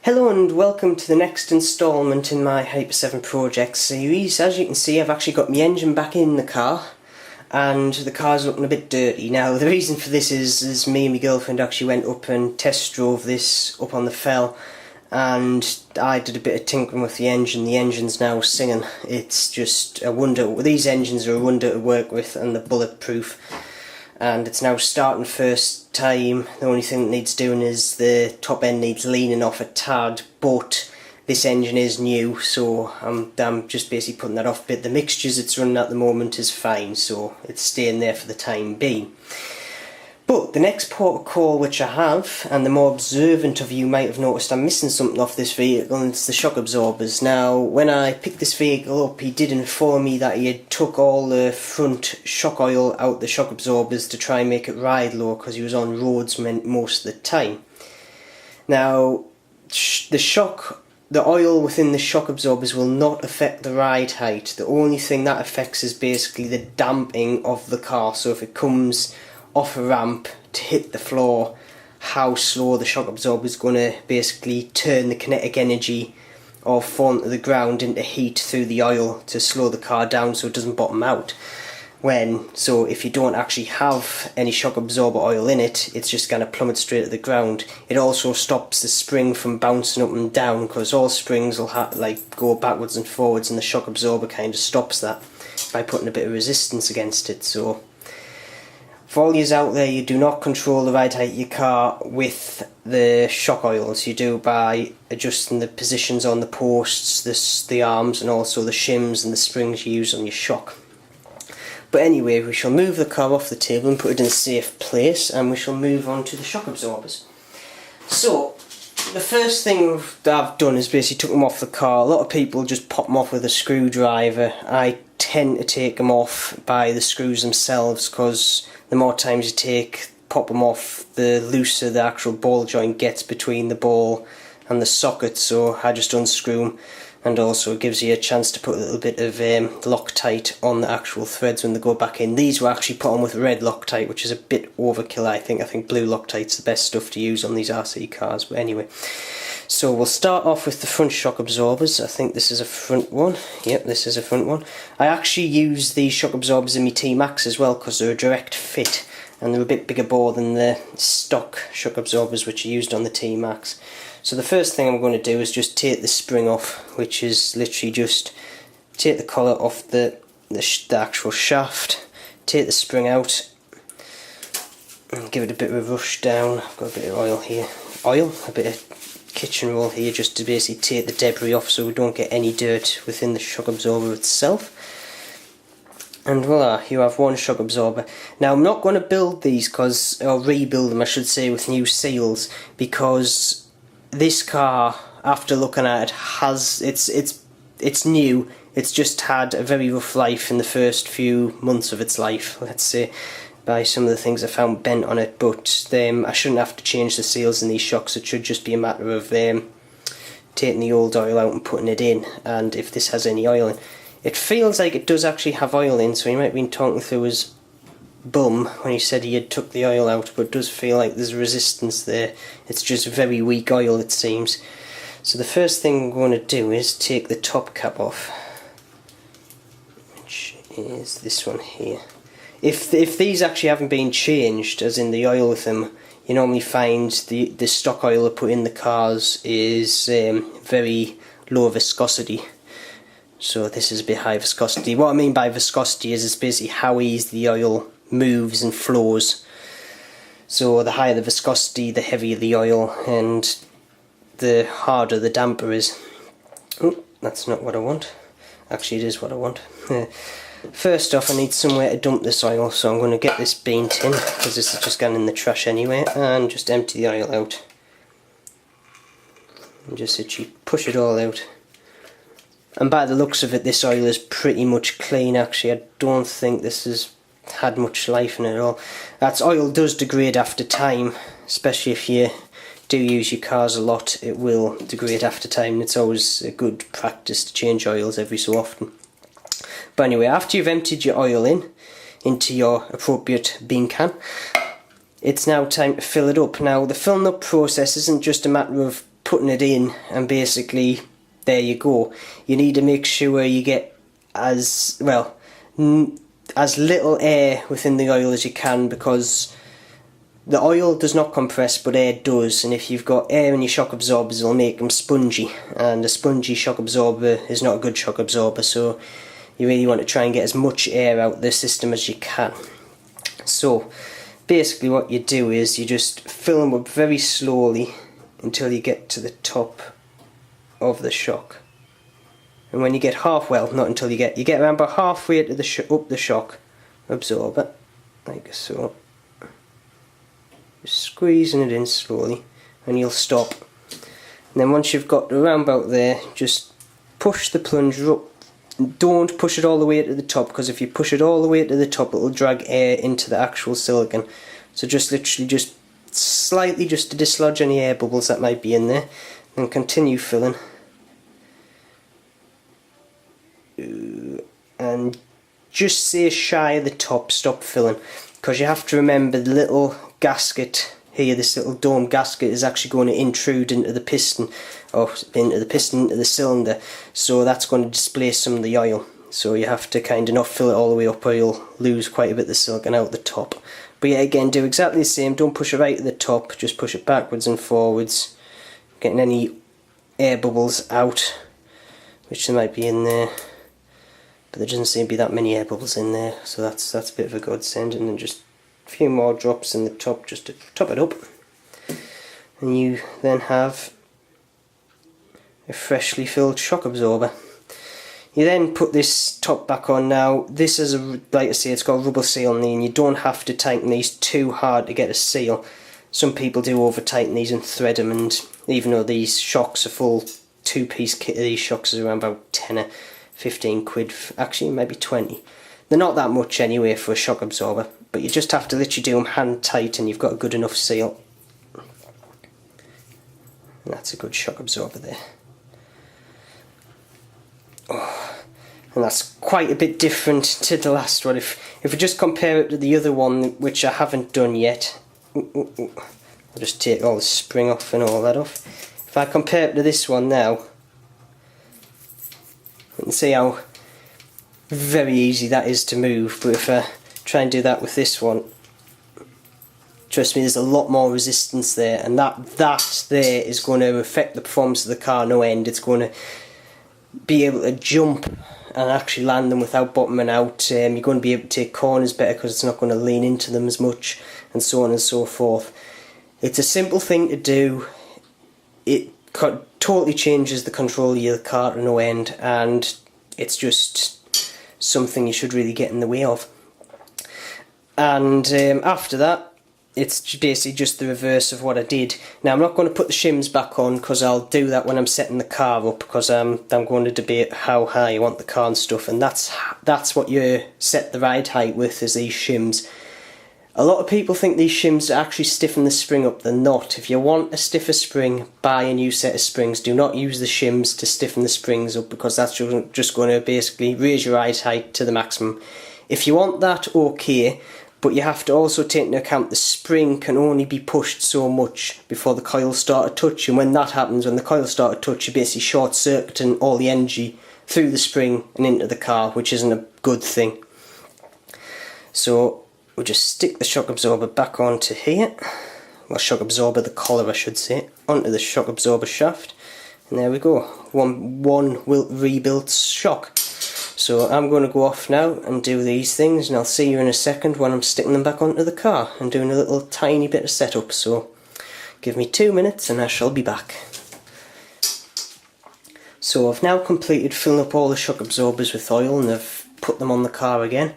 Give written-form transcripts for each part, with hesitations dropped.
Hello and welcome to the next instalment in my Hyper 7 project series. As you can see, I've actually got my engine back in the car and the car's looking a bit dirty. Now the reason for this is me and my girlfriend actually went up and test drove this up on the fell, and I did a bit of tinkering with the engine. The engine's now singing. It's just a wonder. These engines are a wonder to work with, and they're bulletproof. And it's now starting first time. The only thing that needs doing is the top end needs leaning off a tad, but this engine is new, so I'm just basically putting that off a bit. The mixtures it's running at the moment is fine, so it's staying there for the time being. But the next port of call which I have, and the more observant of you might have noticed I'm missing something off this vehicle, and it's the shock absorbers. Now when I picked this vehicle up, he did inform me that he had took all the front shock oil out the shock absorbers to try and make it ride low, because he was on roads most of the time. Now the oil within the shock absorbers will not affect the ride height. The only thing that affects is basically the damping of the car. So if it comes off a ramp to hit the floor, how slow the shock absorber is going to basically turn the kinetic energy of falling to the ground into heat through the oil to slow the car down so it doesn't bottom out. So if you don't actually have any shock absorber oil in it, it's just going to plummet straight to the ground. It also stops the spring from bouncing up and down, because all springs will go backwards and forwards, and the shock absorber kind of stops that by putting a bit of resistance against it. So for all yous out there, you do not control the ride height of your car with the shock oils. You do by adjusting the positions on the posts, the arms, and also the shims and the springs you use on your shock. But anyway, we shall move the car off the table and put it in a safe place, and we shall move on to the shock absorbers. So the first thing that I've done is basically took them off the car. A lot of people just pop them off with a screwdriver. I tend to take them off by the screws themselves, because the more times you pop them off, the looser the actual ball joint gets between the ball and the socket. So I just unscrew them, and also it gives you a chance to put a little bit of Loctite on the actual threads when they go back in. These were actually put on with red Loctite, which is a bit overkill, I think. I think blue Loctite's the best stuff to use on these RC cars, but anyway. So we'll start off with the front shock absorbers. I think this is a front one. Yep, this is a front one. I actually use these shock absorbers in my T-Max as well, because they're a direct fit, and they're a bit bigger bore than the stock shock absorbers which are used on the T-Max. So the first thing I'm going to do is just take the spring off, which is literally just take the collar off the actual shaft, take the spring out, and give it a bit of a rush down. I've got a bit of oil here. A bit of kitchen roll here, just to basically take the debris off so we don't get any dirt within the shock absorber itself. And voila, you have one shock absorber. Now I'm not going to build these, or rebuild them I should say, with new seals, because this car, after looking at it, it's new. It's just had a very rough life in the first few months of its life, let's say, by some of the things I found bent on it. But I shouldn't have to change the seals in these shocks. It should just be a matter of taking the old oil out and putting it in, and if this has any oil in. It feels like it does actually have oil in, so he might have been talking through his bum when he said he had took the oil out, but it does feel like there's resistance there. It's just very weak oil, it seems. So the first thing we're going to do is take the top cap off, which is this one here. If these actually haven't been changed, as in the oil with them, you normally find the stock oil they put in the cars is very low viscosity. So this is a bit high viscosity. What I mean by viscosity is it's basically how easy the oil moves and flows. So the higher the viscosity, the heavier the oil, and the harder the damper is. Oh, that's not what I want. Actually, it is what I want. First off, I need somewhere to dump this oil, so I'm going to get this bean tin, because this is just going in the trash anyway, and just empty the oil out. And just literally push it all out. And by the looks of it, this oil is pretty much clean. Actually, I don't think this has had much life in it at all. That oil does degrade after time, especially if you do use your cars a lot. It will degrade after time. It's always a good practice to change oils every so often. But anyway, after you've emptied your oil into your appropriate bean can, it's now time to fill it up. Now the filling up process isn't just a matter of putting it in, and basically there you go. You need to make sure you get as little air within the oil as you can, because the oil does not compress but air does, and if you've got air in your shock absorbers it'll make them spongy, and a spongy shock absorber is not a good shock absorber, so you really want to try and get as much air out of the system as you can. So basically what you do is you just fill them up very slowly until you get to the top of the shock. And when you get not until you get around about halfway to the up the shock absorber, like so. Just squeezing it in slowly, and you'll stop. And then once you've got around about there, just push the plunger up. Don't push it all the way to the top, because if you push it all the way to the top, it'll drag air into the actual silicon. So just literally just slightly, just to dislodge any air bubbles that might be in there, and continue filling. And just say shy of the top, stop filling, because you have to remember the little gasket here, this little dome gasket, is actually going to intrude into the piston, into the cylinder, so that's going to displace some of the oil. So you have to kind of not fill it all the way up, or you'll lose quite a bit of the silicon out the top. But yeah, again, do exactly the same. Don't push it right at the top, just push it backwards and forwards, getting any air bubbles out, which there might be in there. But there doesn't seem to be that many air bubbles in there, so that's a bit of a godsend. And then just a few more drops in the top just to top it up. And you then have a freshly filled shock absorber. You then put this top back on. Now this is like I say, it's got a rubber seal on there, and you don't have to tighten these too hard to get a seal. Some people do over tighten these and thread them, and even though these shocks are full 2-piece kit of these shocks is around about 10 or 15 quid, actually maybe 20. They're not that much anyway for a shock absorber, but you just have to literally do them hand tight and you've got a good enough seal. And that's a good shock absorber there. Oh, and that's quite a bit different to the last one. If we just compare it to the other one, which I haven't done yet, I'll just take all the spring off and all that off. If I compare it to this one now, you can see how very easy that is to move. But if I try and do that with this one, trust me, there's a lot more resistance there, and that there is going to affect the performance of the car no end. It's going to be able to jump and actually land them without bottoming out. You're going to be able to take corners better because it's not going to lean into them as much, and so on and so forth. It's a simple thing to do. It totally changes the control of your car to no end, and it's just something you should really get in the way of. And after that, it's basically just the reverse of what I did. Now I'm not going to put the shims back on, because I'll do that when I'm setting the car up, because I'm going to debate how high you want the car and stuff, and that's what you set the ride height with, is these shims. A lot of people think these shims actually stiffen the spring up. They're not. If you want a stiffer spring, buy a new set of springs. Do not use the shims to stiffen the springs up, because that's just going to basically raise your ride height to the maximum. If you want that, okay, but you have to also take into account the spring can only be pushed so much before the coils start to touch, and when that happens, when the coils start to touch, you're basically short-circuiting all the energy through the spring and into the car, which isn't a good thing. So we'll just stick the shock absorber back onto here. Well, shock absorber, the collar I should say, onto the shock absorber shaft. And there we go, one rebuilt shock. So I'm going to go off now and do these things, and I'll see you in a second when I'm sticking them back onto the car and doing a little tiny bit of setup. So give me 2 minutes and I shall be back. So I've now completed filling up all the shock absorbers with oil, and I've put them on the car again.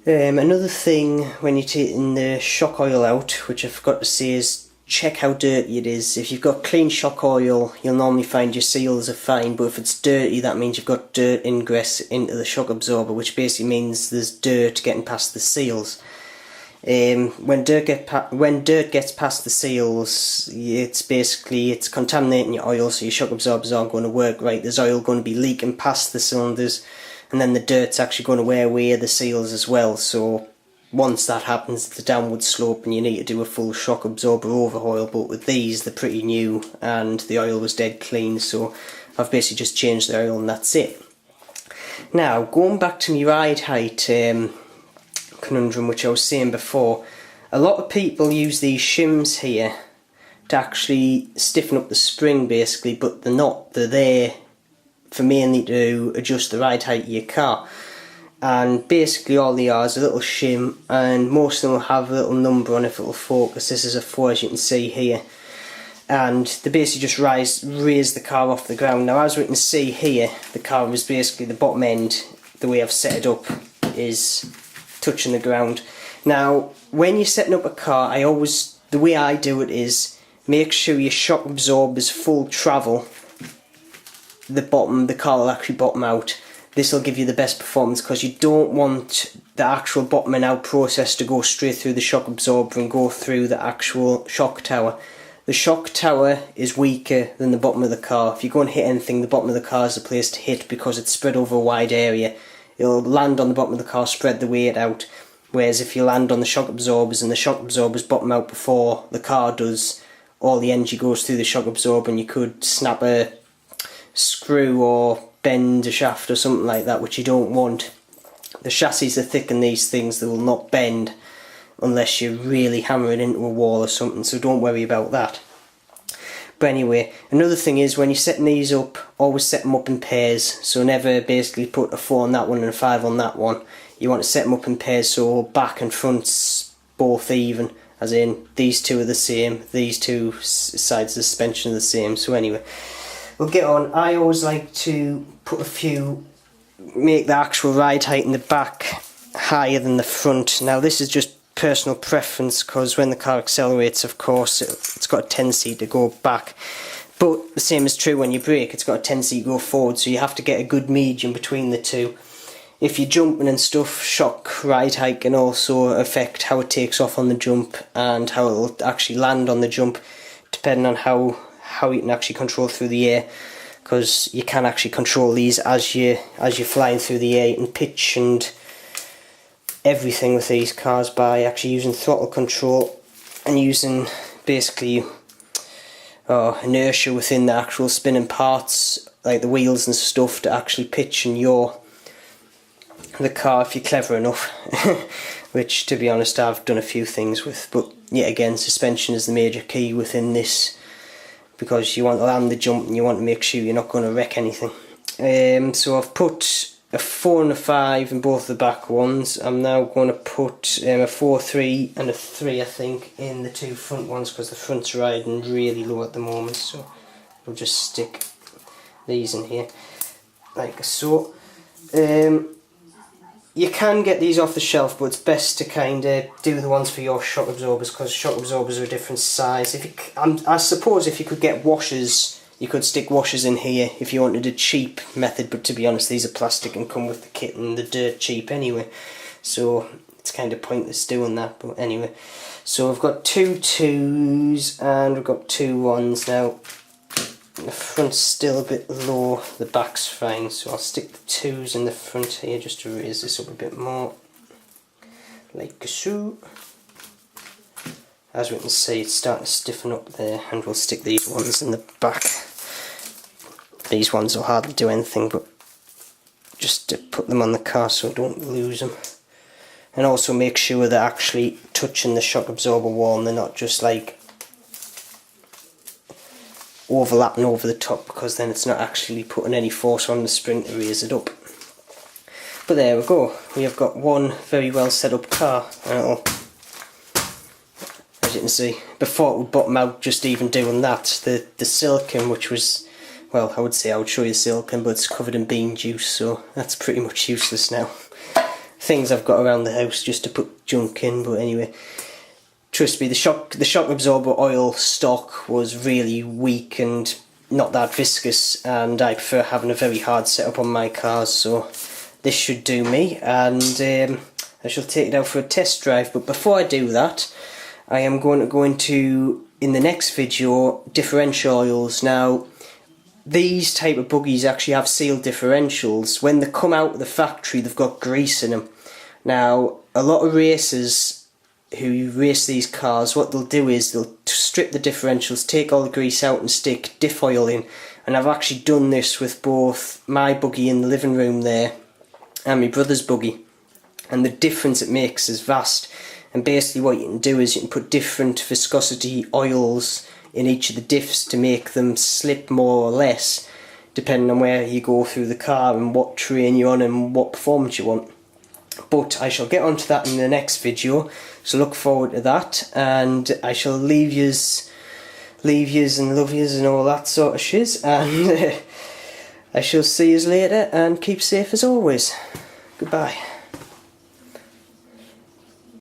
Another thing when you're taking the shock oil out, which I forgot to say, is check how dirty it is. If you've got clean shock oil, you'll normally find your seals are fine, but if it's dirty, that means you've got dirt ingress into the shock absorber, which basically means there's dirt getting past the seals. When dirt gets past the seals, it's contaminating your oil, so your shock absorbers aren't going to work right. There's oil going to be leaking past the cylinders, and then the dirt's actually going to wear away the seals as well. So once that happens, it's a downward slope and you need to do a full shock absorber overhaul. But with these, they're pretty new and the oil was dead clean, so I've basically just changed the oil and that's it. Now, going back to my ride height conundrum, which I was saying before, a lot of people use these shims here to actually stiffen up the spring basically, but they're not. They're there for mainly to adjust the ride height of your car. And basically all they are is a little shim, and most of them will have a little number on if it will focus. This is a 4, as you can see here. And they basically just raise the car off the ground. Now, as we can see here, the car is basically the bottom end, the way I've set it up, is touching the ground. Now, when you're setting up a car, the way I do it is make sure your shock absorbers full travel. The car will actually bottom out. This will give you the best performance because you don't want the actual bottoming out process to go straight through the shock absorber and go through the actual shock tower. The shock tower is weaker than the bottom of the car. If you go and hit anything, the bottom of the car is the place to hit because it's spread over a wide area. It'll land on the bottom of the car, spread the weight out. Whereas if you land on the shock absorbers and the shock absorbers bottom out before the car does, all the energy goes through the shock absorber and you could snap a screw or bend a shaft or something like that, which you don't want. The chassis are thick in these things, they will not bend unless you really hammer it into a wall or something, so don't worry about that. But anyway, another thing is when you're setting these up, always set them up in pairs, so never basically put a 4 on that one and a 5 on that one. You want to set them up in pairs so back and front's both even, as in these two are the same, these two sides of the suspension are the same. So anyway, we'll get on. I always like to make the actual ride height in the back higher than the front. Now this is just personal preference because when the car accelerates, of course, it's got a tendency to go back. But the same is true when you brake, it's got a tendency to go forward, so you have to get a good medium between the two. If you're jumping and stuff, shock ride height can also affect how it takes off on the jump and how it will actually land on the jump, depending on how you can actually control through the air, because you can actually control these as you're flying through the air. You can pitch and everything with these cars by actually using throttle control and using basically inertia within the actual spinning parts, like the wheels and stuff, to actually pitch and yaw the car if you're clever enough. Which, to be honest, I've done a few things with, but yet again, suspension is the major key within this, because you want to land the jump and you want to make sure you're not going to wreck anything. So I've put a 4 and a 5 in both the back ones. I'm now going to put a 4, 3 and a 3, I think, in the two front ones, because the front's riding really low at the moment. So we'll just stick these in here like so. You can get these off the shelf, but it's best to kind of do the ones for your shock absorbers, because shock absorbers are a different size. I suppose if you could get washers, you could stick washers in here if you wanted a cheap method, but to be honest, these are plastic and come with the kit and they're dirt cheap anyway, so it's kind of pointless doing that. But anyway, so I've got 2 2s and we've got 2 1s now. The front's still a bit low, the back's fine, so I'll stick the 2s in the front here just to raise this up a bit more, like so. As we can see, it's starting to stiffen up there, and we'll stick these ones in the back. These ones will hardly do anything, but just to put them on the car so I don't lose them. And also make sure they're actually touching the shock absorber wall and they're not just like overlapping over the top, because then it's not actually putting any force on the spring to raise it up. But there we go, we have got one very well set up car. And as you can see, before it would bottom out just even doing that, the silicone, which was, well, I would show you silicone, but it's covered in bean juice, so that's pretty much useless now. Things I've got around the house just to put junk in, but anyway. Trust me, the shock absorber oil stock was really weak and not that viscous, and I prefer having a very hard setup on my cars, so this should do me, and I shall take it out for a test drive. But before I do that, I am going to go into, in the next video, differential oils. Now, these type of buggies actually have sealed differentials. When they come out of the factory, they've got grease in them. Now, a lot of racers who race these cars, what they'll do is they'll strip the differentials, take all the grease out and stick diff oil in. And I've actually done this with both my buggy in the living room there and my brother's buggy. And the difference it makes is vast. And basically what you can do is you can put different viscosity oils in each of the diffs to make them slip more or less, depending on where you go through the car and what terrain you're on and what performance you want. But I shall get onto that in the next video, so look forward to that, and I shall leave yous and love yous and all that sort of shiz, and I shall see yous later, and keep safe as always. Goodbye.